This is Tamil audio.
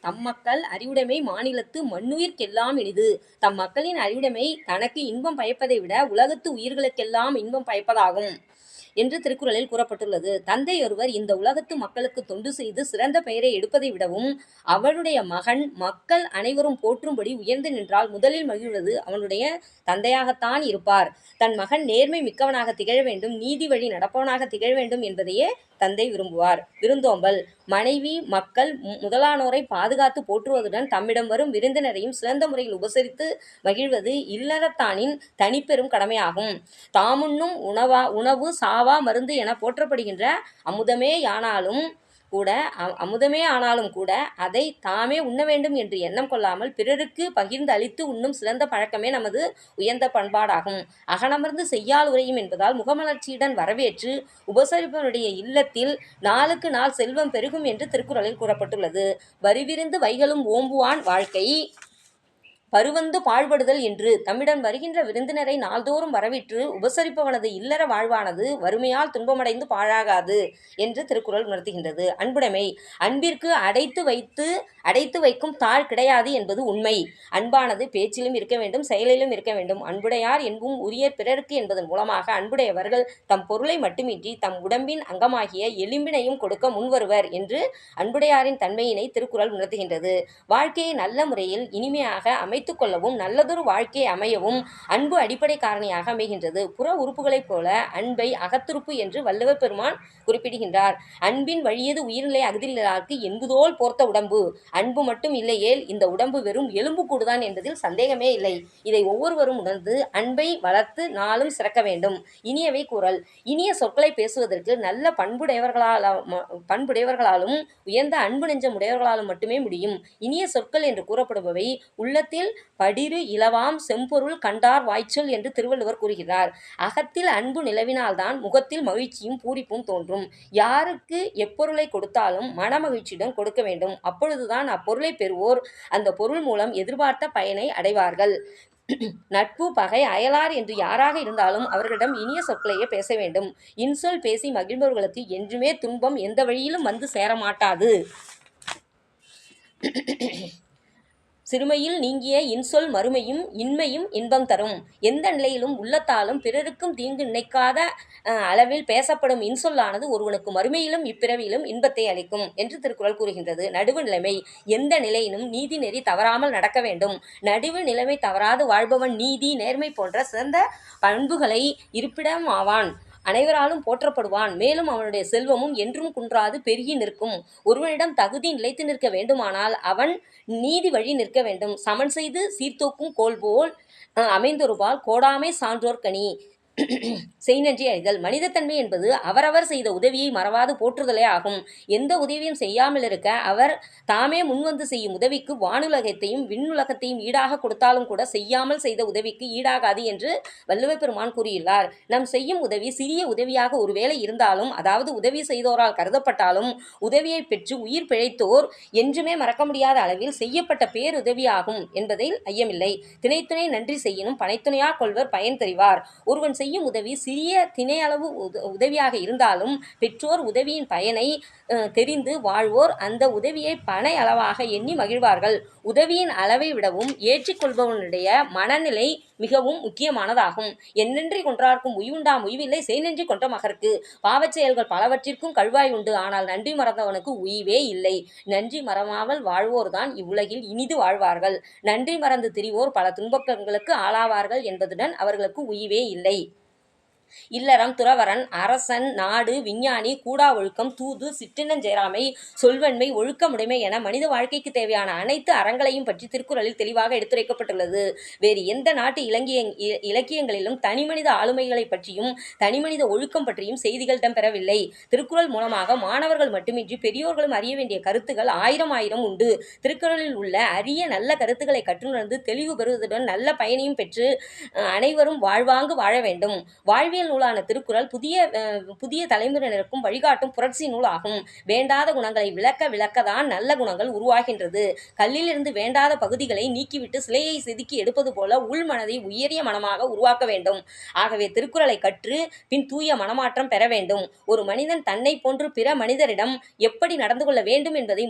தம் மக்கள் அறிவுடைமை மாநிலத்து மண்ணுயிர்க்கெல்லாம் இனிது. தம் மக்களின் அறிவுடைமை தனக்கு இன்பம் பயப்பதை விட உலகத்து உயிர்களுக்கெல்லாம் இன்பம் பயப்பதாகும் என்று திருக்குறளில் கூறப்பட்டுள்ளது. தந்தையொருவர் இந்த உலகத்து மக்களுக்கு தொண்டு செய்து சிறந்த பெயரை எடுப்பதை விடவும் அவனுடைய மகன் மக்கள் அனைவரும் போற்றும்படி உயர்ந்து நின்றால் முதலில் மகிழ்வது அவனுடைய தந்தையாகத்தான் இருப்பார். தன் மகன் நேர்மை மிக்கவனாக திகழ வேண்டும், நீதி வழி நடப்பவனாக திகழ வேண்டும் என்பதையே தந்தை விரும்புவார். விருந்தோம்பல் மனைவி மக்கள் முதலானோரை பாதுகாத்து போற்றுவதுடன் தம்மிடம் வரும் விருந்தினரையும் சிறந்த முறையில் உபசரித்து மகிழ்வது இல்லறத்தானின் தனிப்பெரும் கடமையாகும். தாமுண்ணும் உணவு சாவா மருந்து என போற்றப்படுகின்ற அமுதமே ஆனாலும் கூட அதை தாமே உண்ண வேண்டும் என்று எண்ணம் கொள்ளாமல் பிறருக்கு பகிர்ந்து அளித்து உண்ணும் சிறந்த பழக்கமே நமது உயர்ந்த பண்பாடாகும். அகனமர்ந்து செய்யால் உரையும் என்பதால் முகமலர்ச்சியுடன் வரவேற்று உபசரிப்பவனுடைய இல்லத்தில் நாளுக்கு நாள் செல்வம் பெருகும் என்று திருக்குறளில் கூறப்பட்டுள்ளது. வரிவிருந்து வைகளும் ஓம்புவான் வாழ்க்கை பருவந்து பாழ்படுதல் என்று தம்மிடம் வருகின்ற விருந்தினரை நாள்தோறும் வரவிற்று உபசரிப்பவனது இல்லற வாழ்வானது வறுமையால் துன்பமடைந்து பாழாகாது என்று திருக்குறள் உணர்த்துகின்றது. அன்புடைமை அன்பிற்கு அடைத்து வைக்கும் தாழ் கிடையாது என்பது உண்மை. அன்பானது பேச்சிலும் இருக்க வேண்டும், செயலிலும் இருக்க வேண்டும். அன்புடையார் என்பும் உரியர் பிறருக்கு என்பதன் மூலமாக அன்புடையவர்கள் தம் பொருளை மட்டுமின்றி தம் உடம்பின் அங்கமாகிய எலும்பினையும் கொடுக்க முன்வருவர் என்று அன்புடையாரின் தன்மையினை திருக்குறள் உணர்த்துகின்றது. வாழ்க்கையை நல்ல முறையில் இனிமையாக அமைத்துக் கொள்ளவும் நல்லதொரு வாழ்க்கை அமையவும் அன்பு அடிப்படை காரணியாக அமைகின்றது. புற உறுப்புகளைப் போல அன்பை அகத்துறுப்பு என்று வள்ளுவர் பெருமான் குறிப்பிடுகின்றார். அன்பின் வழியது உயிர்நிலை அகுதில்லார்க்கு என்புதோல் போர்த்த உடம்பு. அன்பு மட்டும் இல்லையேல் இந்த உடம்பு வெறும் எலும்பு கூடுதான் என்பதில் சந்தேகமே இல்லை. இதை ஒவ்வொருவரும் உணர்ந்து அன்பை வளர்த்து நாளும் சிறக்க வேண்டும். இனியவை கூறல் இனிய சொற்களை பேசுவதற்கு நல்ல பண்புடையவர்களாலும் உயர்ந்த அன்பு நெஞ்சம் உடையவர்களாலும் மட்டுமே முடியும். இனிய சொற்கள் என்று கூறப்படுபவை உள்ளத்தில் படிறு இலவாம் செம்பொருள் கண்டார் வாய்ச்சொல் என்று திருவள்ளுவர் கூறுகிறார். அகத்தில் அன்பு நிலவினால்தான் முகத்தில் மகிழ்ச்சியும் பூரிப்பும் தோன்றும். யாருக்கு எப்பொருளை கொடுத்தாலும் மனமகிழ்ச்சியுடன் கொடுக்க வேண்டும். அப்பொழுதுதான் அப்பொருளை பெறுவோர் அந்த பொருள் மூலம் எதிர்பார்த்த பயனை அடைவார்கள். நட்பு பகை அயலார் என்று யாராக இருந்தாலும் அவர்களிடம் இனிய சொற்களையே பேச வேண்டும். இன்சொல் பேசி மகிழ்பவர்களுக்கு என்றுமே துன்பம் எந்த வழியிலும் வந்து சேரமாட்டாது. சிறுமையில் நீங்கிய இன்சொல் மறுமையும் இன்மையும் இன்பம் தரும். எந்த நிலையிலும் உள்ளத்தாலும் பிறருக்கும் தீங்கு நினைக்காத அளவில் பேசப்படும் இன்சொல்லானது ஒருவனுக்கு மறுமையிலும் இப்பிறவியிலும் இன்பத்தை அளிக்கும் என்று திருக்குறள் கூறுகின்றது. நடுவு நிலைமை எந்த நிலையிலும் நீதி நெறி தவறாமல் நடக்க வேண்டும். நடுவு நிலைமை தவறாது வாழ்பவன் நீதி நேர்மை போன்ற சிறந்த பண்புகளை இருப்பிடம் ஆவான். அனைவராலும் போற்றப்படுவான். மேலும் அவனுடைய செல்வமும் என்றும் குன்றாது பெருகி நிற்கும். ஒருவனிடம் தகுதி நிலைத்து நிற்க வேண்டுமானால் அவன் நீதி வழி நிற்க வேண்டும். சமன் செய்து சீர்தூக்கும் கோல் போல் அமைந்தொருபால் கோடாமை சான்றோர் கனி. செய்நன்றி அறிதல் மனிதத்தன்மை என்பது அவரவர் செய்த உதவியை மறவாது போற்றுதலே ஆகும். எந்த உதவியும் செய்யாமல் இருக்க அவர் தாமே முன்வந்து செய்யும் உதவிக்கு வானுலகத்தையும் விண்ணுலகத்தையும் ஈடாக கொடுத்தாலும் கூட செய்யாமல் செய்த உதவிக்கு ஈடாகாது என்று வள்ளுவர் பெருமான் கூறியுள்ளார். நாம் செய்யும் உதவி சிறிய உதவியாக ஒருவேளை இருந்தாலும், அதாவது உதவி செய்தோரால் கருதப்பட்டாலும், உதவியை பெற்று உயிர் பிழைத்தோர் என்றுமே மறக்க முடியாத அளவில் செய்யப்பட்ட பேருதவியாகும் என்பதில் ஐயமில்லை. திணைத்துணை நன்றி செய்யினும் பனைத்துணையா கொள்வர் பயன் தெரிவார். ஒருவன் செய்யும் உதவி சிறிய திணை அளவு உதவியாக இருந்தாலும் பெற்றோர் உதவியின் பயனை தெரிந்து வாழ்வோர் அந்த உதவியை பனை அளவாக எண்ணி மகிழ்வார்கள். உதவியின் அளவை விடவும் ஏற்றிக்கொள்பவனுடைய மனநிலை மிகவும் முக்கியமானதாகும். என்னென்றி கொன்றார்க்கும் உய்வுண்டாம் உய்வில்லை செய்நன்றி கொன்ற மகற்கு. பாவச் செயல்கள் பலவற்றிற்கும் கழுவாய் உண்டு, ஆனால் நன்றி மறந்தவனுக்கு உய்வே இல்லை. நன்றி மறவாமல் வாழ்வோர்தான் இவ்வுலகில் இனிது வாழ்வார்கள். நன்றி மறந்து திரிவோர் பல துன்பங்களுக்கு ஆளாவார்கள் என்பதுடன் அவர்களுக்கு உய்வே இல்லை. இல்லறம் துறவரன் அரசன் நாடு விஞ்ஞானி கூடா ஒழுக்கம் தூது சிற்றினஞ்சேராமை சொல்வன்மை ஒழுக்கமுடைமை என மனித வாழ்க்கைக்கு தேவையான அனைத்து அறங்களையும் பற்றி திருக்குறளில் தெளிவாக எடுத்துரைக்கப்பட்டுள்ளது. வேறு எந்த நாட்டு இலக்கியங்களிலும் தனிமனித ஆளுமைகளை பற்றியும் தனிமனித ஒழுக்கம் பற்றியும் செய்திகள் இடம்பெறவில்லை. திருக்குறள் மூலமாக மாணவர்கள் மட்டுமின்றி பெரியோர்களும் அறிய வேண்டிய கருத்துக்கள் ஆயிரம் உண்டு. திருக்குறளில் உள்ள அரிய நல்ல கருத்துக்களை கற்றுணர்ந்து தெளிவு பெறுவதுடன் நல்ல பயனையும் பெற்று அனைவரும் வாழ்வாங்கு வாழ வேண்டும். வாழ்வியல் நூலான திருக்குறள் புதிய தலைமுறையினருக்கும் வழிகாட்டும் புரட்சி நூல் ஆகும். வேண்டாத குணங்களை விளக்கதான் நல்ல குணங்கள் உருவாகின்றது. கல்லிலிருந்து வேண்டாத பகுதிகளை நீக்கிவிட்டு சிலையை செதுக்கி எடுப்பது போல உள் மனதை உயரிய மனமாக உருவாக்க வேண்டும். ஆகவே திருக்குறளை கற்று பின் தூய மனமாற்றம் பெற வேண்டும். ஒரு மனிதன் தன்னை போன்று பிற மனிதரிடம் எப்படி நடந்து கொள்ள வேண்டும் என்பதை